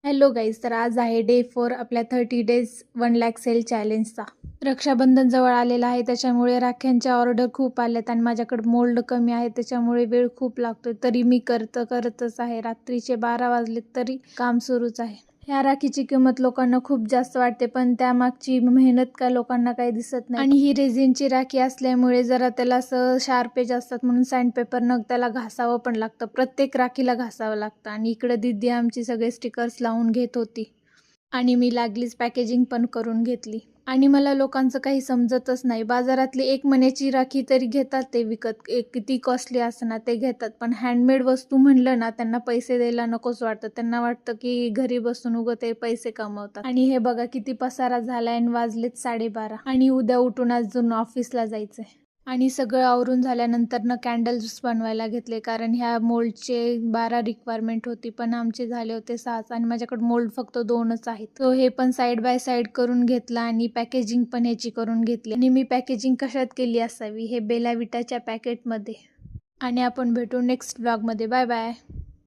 Hello guys, तर आज आहे डे 4 आपल्या 30 डेज 1 लाख सेल चॅलेंजचा. रक्षाबंधन जवळ आलेला आहे, त्याच्यामुळे राख्यांच्या ऑर्डर खूप आल्यात आणि माझ्याकडे मोल्ड कमी आहे, त्याच्यामुळे वेळ खूप लागतोय. तरी मी करतच आहे. रात्रीचे 12 वाजलेत तरी काम सुरूच आहे. ह्या राखीची किंमत लोकांना खूप जास्त वाटते, पण त्यामागची मेहनत काय लोकांना काही दिसत नाही. आणि ही रेझिनची राखी असल्यामुळे जरा त्याला असं शार्प एज असतात, म्हणून सँडपेपरनं त्याला घासावं पण लागतं. प्रत्येक राखीला घासावं लागतं. आणि इकडे दीदी आमची सगळे स्टिकर्स लावून घेत होती आणि मी लागलीच पॅकेजिंग पण करून घेतली. आणि मला लोकांचं काही समजतच नाही. बाजारातली 1 महिन्याची राखी तरी घेतात ते विकत, किती कॉस्टली असणार ते घेतात, पण हँडमेड वस्तू म्हणलं ना त्यांना पैसे द्यायला नकोच वाटतं. त्यांना वाटतं की घरी बसून उगं ते पैसे कमवतात. आणि हे बघा किती पसारा झालाय आणि वाजलेत 12:30 आणि उद्या उठून अजून ऑफिसला जायचंय. आणि सगळं आवरून झाल्यानंतर कॅन्डल्स बनवायला घेतले, कारण ह्या मोल्डचे 12 रिक्वायरमेंट होती, पण आमचे झाले होते 6 आणि माझ्याकडे मोल्ड फक्त 2च आहेत. तो हे पण साईड बाय साईड करून घेतला आणि पॅकेजिंग पण ह्याची करून घेतली. आणि मी पॅकेजिंग कशात केली असावी, हे बेला विटाच्या पॅकेटमध्ये. आणि आपण भेटू नेक्स्ट ब्लॉगमध्ये. Bye bye.